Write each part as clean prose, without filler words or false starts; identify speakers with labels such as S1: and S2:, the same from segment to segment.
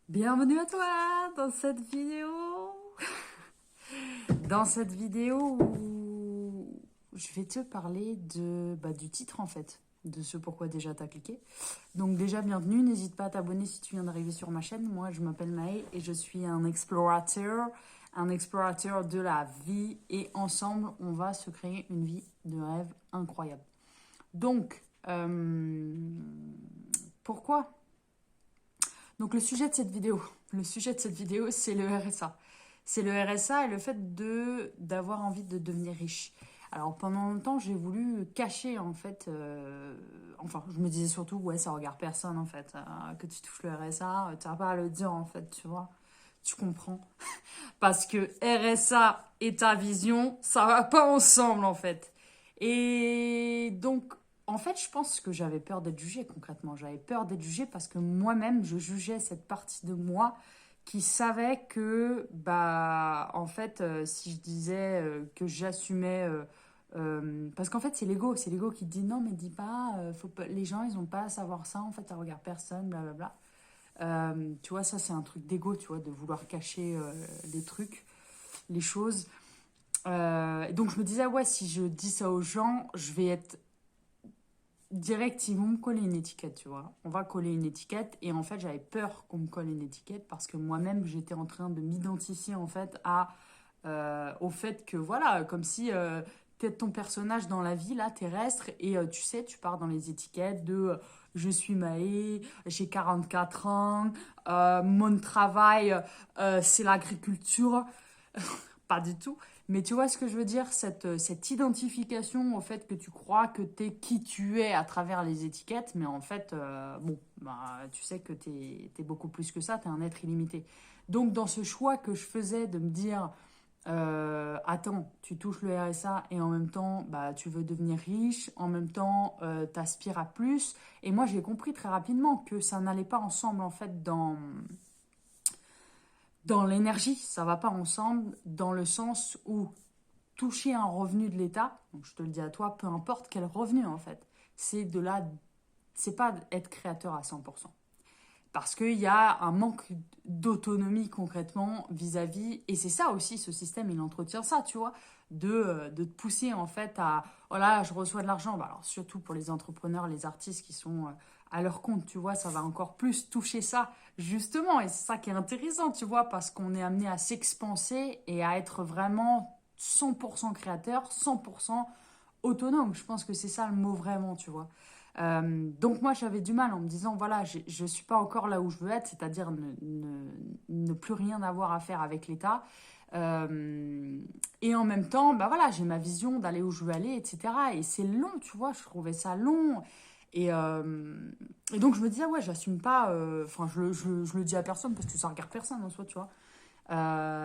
S1: Bienvenue à toi dans cette vidéo. Dans cette vidéo où je vais te parler du titre en fait, de ce pourquoi déjà t'as cliqué. Donc déjà bienvenue, n'hésite pas à t'abonner si tu viens d'arriver sur ma chaîne. Moi je m'appelle Maë et je suis un explorateur de la vie et ensemble on va se créer une vie de rêve incroyable. Donc pourquoi donc le sujet de cette vidéo, c'est le RSA. C'est le RSA et le fait d'avoir envie de devenir riche. Alors pendant longtemps, j'ai voulu cacher en fait. Enfin, je me disais surtout, ouais, ça regarde personne en fait. Que tu touches le RSA, tu n'as pas à le dire en fait, tu vois. Tu comprends. Parce que RSA et ta vision, ça va pas ensemble en fait. Et donc, en fait, je pense que j'avais peur d'être jugée concrètement. J'avais peur d'être jugée parce que moi-même, je jugeais cette partie de moi qui savait que, en fait, si je disais que j'assumais. Parce qu'en fait, c'est l'ego qui te dit non, mais dis pas, les gens, ils ont pas à savoir ça, en fait, ça regarde personne, blablabla. Tu vois, ça, c'est un truc d'ego, tu vois, de vouloir cacher les trucs, les choses. Et donc, je me disais, ouais, si je dis ça aux gens, je vais être direct, ils vont me coller une étiquette, tu vois. On va coller une étiquette. Et en fait, j'avais peur qu'on me colle une étiquette parce que moi-même, j'étais en train de m'identifier, en fait, au fait que, voilà, comme si t'es ton personnage dans la vie, là, terrestre, et tu sais, tu pars dans les étiquettes de je suis Maë, j'ai 44 ans, mon travail, c'est l'agriculture. Pas du tout. Mais tu vois ce que je veux dire, cette identification au fait que tu crois que t'es qui tu es à travers les étiquettes, mais en fait, tu sais que t'es beaucoup plus que ça, t'es un être illimité. Donc dans ce choix que je faisais de me dire, attends, tu touches le RSA et en même temps, tu veux devenir riche, en même temps, t'aspires à plus. Et moi, j'ai compris très rapidement que ça n'allait pas ensemble en fait dans l'énergie, ça va pas ensemble dans le sens où toucher un revenu de l'État, donc je te le dis à toi, peu importe quel revenu en fait, c'est de là, c'est pas être créateur à 100%. Parce qu'il y a un manque d'autonomie concrètement vis-à-vis, et c'est ça aussi, ce système, il entretient ça, tu vois, de te pousser en fait à, voilà, je reçois de l'argent, alors surtout pour les entrepreneurs, les artistes qui sont à leur compte, tu vois, ça va encore plus toucher ça, justement, et c'est ça qui est intéressant, tu vois, parce qu'on est amené à s'expanser et à être vraiment 100% créateur, 100% autonome. Je pense que c'est ça le mot vraiment, tu vois. Donc moi j'avais du mal en me disant voilà je suis pas encore là où je veux être, c'est-à-dire ne plus rien avoir à faire avec l'État. Et en même temps voilà j'ai ma vision d'aller où je veux aller, etc. Et c'est long, tu vois, je trouvais ça long. Et donc je me disais ouais j'assume pas, enfin je le dis à personne parce que ça regarde personne en soi, tu vois.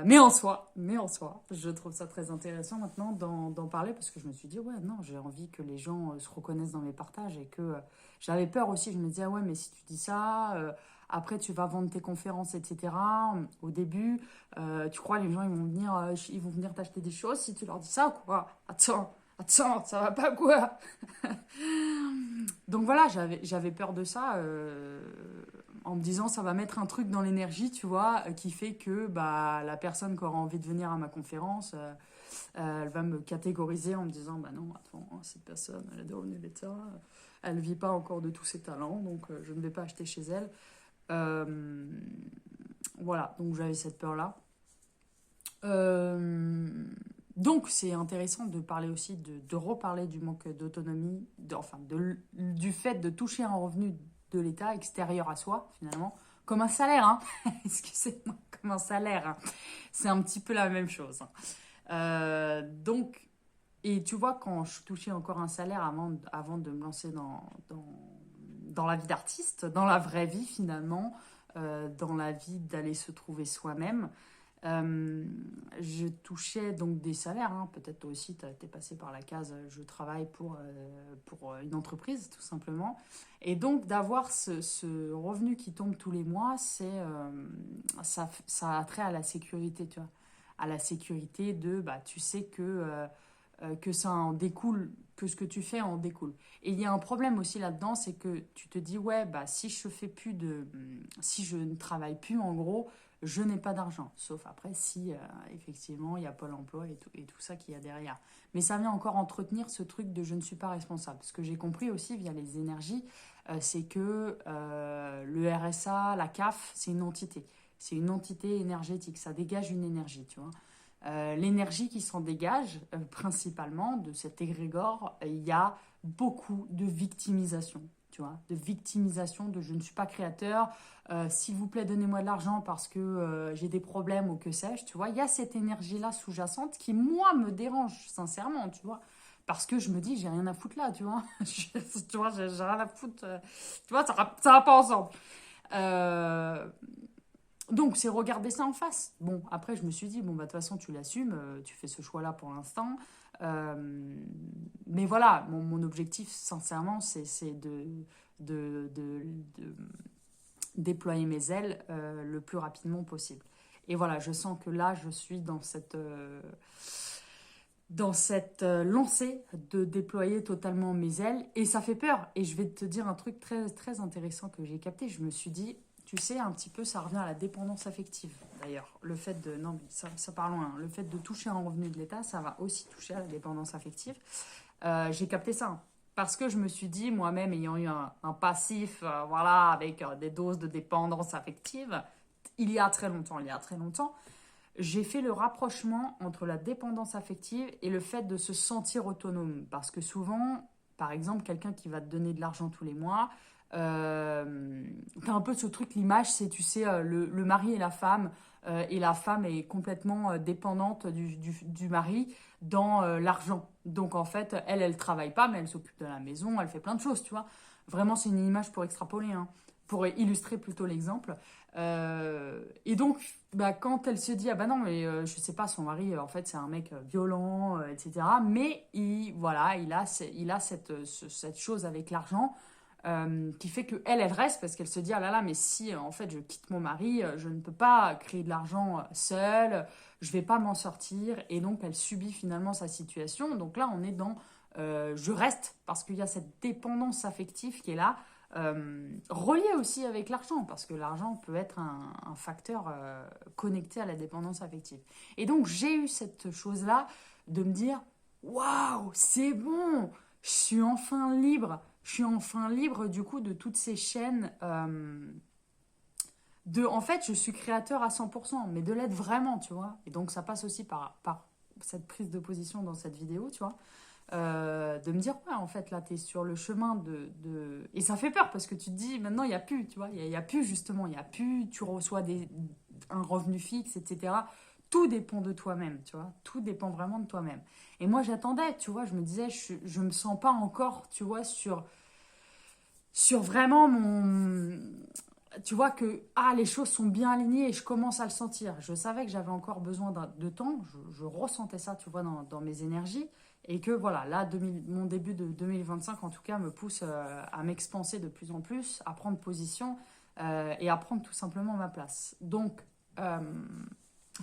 S1: Mais en soi, je trouve ça très intéressant maintenant d'en parler parce que je me suis dit, ouais, non, j'ai envie que les gens se reconnaissent dans mes partages et que j'avais peur aussi. Je me disais, ah ouais, mais si tu dis ça, après tu vas vendre tes conférences, etc. Au début, tu crois les gens ils vont venir t'acheter des choses si tu leur dis ça, quoi. Attends, ça va pas quoi. Donc voilà, j'avais peur de ça en me disant ça va mettre un truc dans l'énergie, tu vois, qui fait que la personne qui aura envie de venir à ma conférence, elle va me catégoriser en me disant bah non, attends, cette personne, elle est de revenu d'État, elle vit pas encore de tous ses talents, donc je ne vais pas acheter chez elle. Euh, voilà, donc j'avais cette peur-là. Euh, donc c'est intéressant de parler aussi, de reparler du manque d'autonomie, du fait de toucher un revenu de l'État extérieur à soi, finalement, comme un salaire, hein. Excusez-moi, comme un salaire, hein. C'est un petit peu la même chose, hein. Donc, et tu vois, quand je touchais encore un salaire avant de me lancer dans la vie d'artiste, dans la vraie vie finalement, dans la vie d'aller se trouver soi-même, euh, je touchais donc des salaires, hein. Peut-être toi aussi, tu es passé par la case je travaille pour une entreprise, tout simplement. Et donc, d'avoir ce revenu qui tombe tous les mois, ça a trait à la sécurité, tu vois. À la sécurité de, tu sais que que ça en découle, que ce que tu fais en découle. Et il y a un problème aussi là-dedans, c'est que tu te dis, ouais, bah, si je fais plus de... Si je ne travaille plus, en gros, je n'ai pas d'argent. Sauf après, si, effectivement, il y a Pôle emploi et tout ça qu'il y a derrière. Mais ça vient encore entretenir ce truc de je ne suis pas responsable. Ce que j'ai compris aussi via les énergies, c'est que le RSA, la CAF, c'est une entité. C'est une entité énergétique. Ça dégage une énergie, tu vois. L'énergie qui s'en dégage, principalement, de cet égrégore, il y a beaucoup de victimisation, tu vois, de victimisation, de je ne suis pas créateur, s'il vous plaît, donnez-moi de l'argent parce que j'ai des problèmes ou que sais-je, tu vois. Il y a cette énergie-là sous-jacente qui, moi, me dérange, sincèrement, tu vois. Parce que je me dis, j'ai rien à foutre là, tu vois. Tu vois, j'ai rien à foutre. Tu vois, ça va pas ensemble. Euh, donc, c'est regarder ça en face. Bon, après, je me suis dit, bon, bah, de toute façon, tu l'assumes, tu fais ce choix-là pour l'instant. Euh, mais voilà, mon objectif, sincèrement, c'est de déployer mes ailes le plus rapidement possible. Et voilà, je sens que là, je suis dans cette lancée de déployer totalement mes ailes. Et ça fait peur. Et je vais te dire un truc très, très intéressant que j'ai capté. Je me suis dit, tu sais, un petit peu, ça revient à la dépendance affective. D'ailleurs, le fait de... Non, mais ça part loin. Hein. Le fait de toucher un revenu de l'État, ça va aussi toucher à la dépendance affective. J'ai capté ça. Hein. Parce que je me suis dit, moi-même, ayant eu un passif, voilà, avec des doses de dépendance affective, il y a très longtemps, j'ai fait le rapprochement entre la dépendance affective et le fait de se sentir autonome. Parce que souvent, par exemple, quelqu'un qui va te donner de l'argent tous les mois, t'as un peu ce truc, l'image, c'est, tu sais, le mari et la femme est complètement dépendante du mari dans l'argent. Donc, en fait, elle travaille pas, mais elle s'occupe de la maison, elle fait plein de choses, tu vois. Vraiment, c'est une image pour extrapoler, hein, pour illustrer plutôt l'exemple. Et donc, bah, quand elle se dit, ah bah non, mais je sais pas, son mari, en fait, c'est un mec violent, etc. Mais voilà, il a cette chose avec l'argent qui fait que elle reste parce qu'elle se dit, ah là là, mais si en fait je quitte mon mari, je ne peux pas créer de l'argent seule, je vais pas m'en sortir. Et donc, elle subit finalement sa situation. Donc là, on est dans je reste parce qu'il y a cette dépendance affective qui est là. Relié aussi avec l'argent, parce que l'argent peut être un facteur connecté à la dépendance affective. Et donc, j'ai eu cette chose-là de me dire, waouh, c'est bon, je suis enfin libre. Je suis enfin libre du coup de toutes ces chaînes en fait, je suis créateur à 100%, mais de l'être vraiment, tu vois. Et donc, ça passe aussi par cette prise de position dans cette vidéo, tu vois. De me dire, ouais, en fait, là, tu es sur le chemin de... Et ça fait peur parce que tu te dis, maintenant, il n'y a plus, tu vois. Il y a plus, justement, il n'y a plus, tu reçois un revenu fixe, etc. Tout dépend de toi-même, tu vois. Tout dépend vraiment de toi-même. Et moi, j'attendais, tu vois, je me disais, je me sens pas encore, tu vois, sur vraiment mon... Tu vois que les choses sont bien alignées et je commence à le sentir. Je savais que j'avais encore besoin de temps. Je ressentais ça, tu vois, dans mes énergies. Et que voilà, là, mon début de 2025, en tout cas, me pousse à m'expanser de plus en plus, à prendre position et à prendre tout simplement ma place. Donc,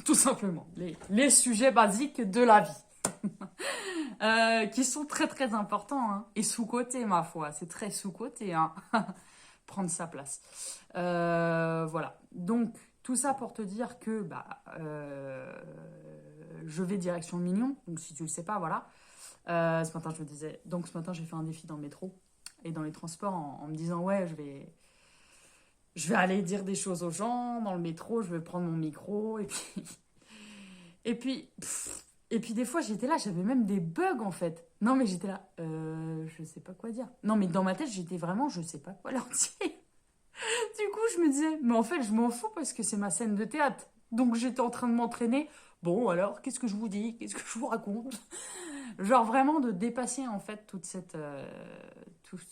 S1: tout simplement, les sujets basiques de la vie. Qui sont très très importants hein, et sous-cotés ma foi, c'est très sous-coté hein. Prendre sa place. Voilà, donc tout ça pour te dire que je vais direction le Mignon, donc si tu le sais pas, voilà. Ce matin je me disais, donc ce matin j'ai fait un défi dans le métro et dans les transports en me disant ouais je vais aller dire des choses aux gens dans le métro, je vais prendre mon micro et puis, et puis des fois j'étais là, j'avais même des bugs en fait. Non mais j'étais là, je sais pas quoi dire. Non mais dans ma tête j'étais vraiment, je sais pas quoi leur dire. Du coup je me disais, mais en fait je m'en fous parce que c'est ma scène de théâtre. Donc j'étais en train de m'entraîner. Bon alors, qu'est-ce que je vous dis? Qu'est-ce que je vous raconte? Genre vraiment de dépasser en fait toute cette...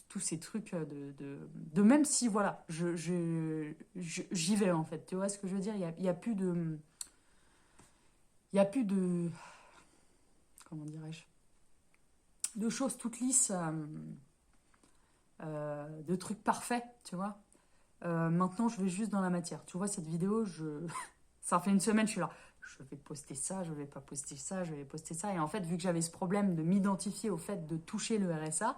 S1: tous ces trucs de même si voilà, j'y vais en fait. Tu vois ce que je veux dire? Il y a plus de... Il y a plus de... Comment dirais-je? De choses toutes lisses, de trucs parfaits, tu vois. Maintenant, je vais juste dans la matière. Tu vois, cette vidéo, ça fait une semaine, je suis là. je vais poster ça, je vais pas poster ça, je vais poster ça. Et en fait, vu que j'avais ce problème de m'identifier au fait de toucher le RSA,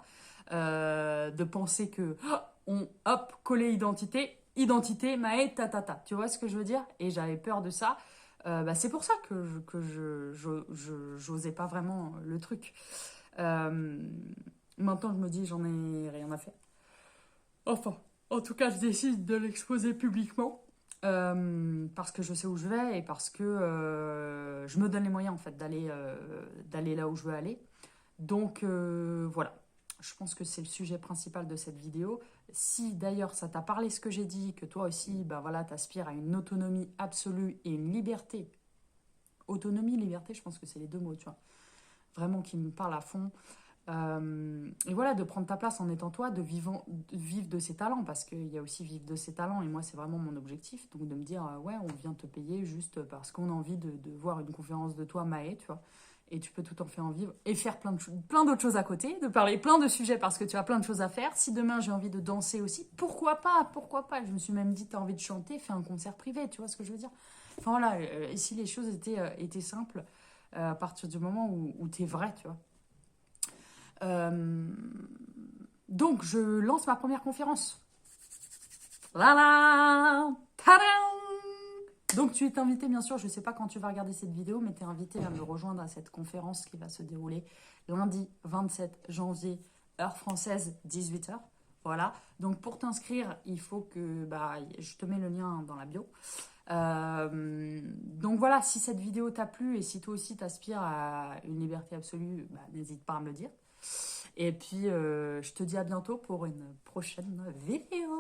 S1: de penser que, hop, coller identité, Maë, tu vois ce que je veux dire? Et j'avais peur de ça. C'est pour ça que j'osais pas vraiment le truc. Euh, Maintenant, je me dis, j'en ai rien à faire. Enfin, en tout cas, je décide de l'exposer publiquement parce que je sais où je vais et parce que je me donne les moyens en fait d'aller là où je veux aller. Donc voilà, je pense que c'est le sujet principal de cette vidéo. Si d'ailleurs ça t'a parlé ce que j'ai dit, que toi aussi, bah voilà, t'aspires à une autonomie absolue et une liberté. Autonomie, liberté, je pense que c'est les deux mots, tu vois. Vraiment qui me parlent à fond. Et voilà, de prendre ta place en étant toi, de vivre de ses talents, parce qu'il y a aussi vivre de ses talents, et moi c'est vraiment mon objectif, donc de me dire, ouais, on vient te payer juste parce qu'on a envie de voir une conférence de toi, Maë, tu vois, et tu peux tout en faire en vivre, et faire plein d'autres choses à côté, de parler plein de sujets parce que tu as plein de choses à faire. Si demain j'ai envie de danser aussi, pourquoi pas, je me suis même dit, t'as envie de chanter, fais un concert privé, tu vois ce que je veux dire. Enfin voilà, si les choses étaient simples, à partir du moment où t'es vrai, tu vois. Euh, donc, je lance ma première conférence. La la tadam. Donc, tu es invité, bien sûr. Je ne sais pas quand tu vas regarder cette vidéo, mais tu es invité à me rejoindre à cette conférence qui va se dérouler lundi 27 janvier, heure française, 18h. Voilà. Donc, pour t'inscrire, il faut que je te mets le lien dans la bio. Donc voilà, si cette vidéo t'a plu et si toi aussi t'aspires à une liberté absolue, n'hésite pas à me le dire. Et puis, je te dis à bientôt pour une prochaine vidéo.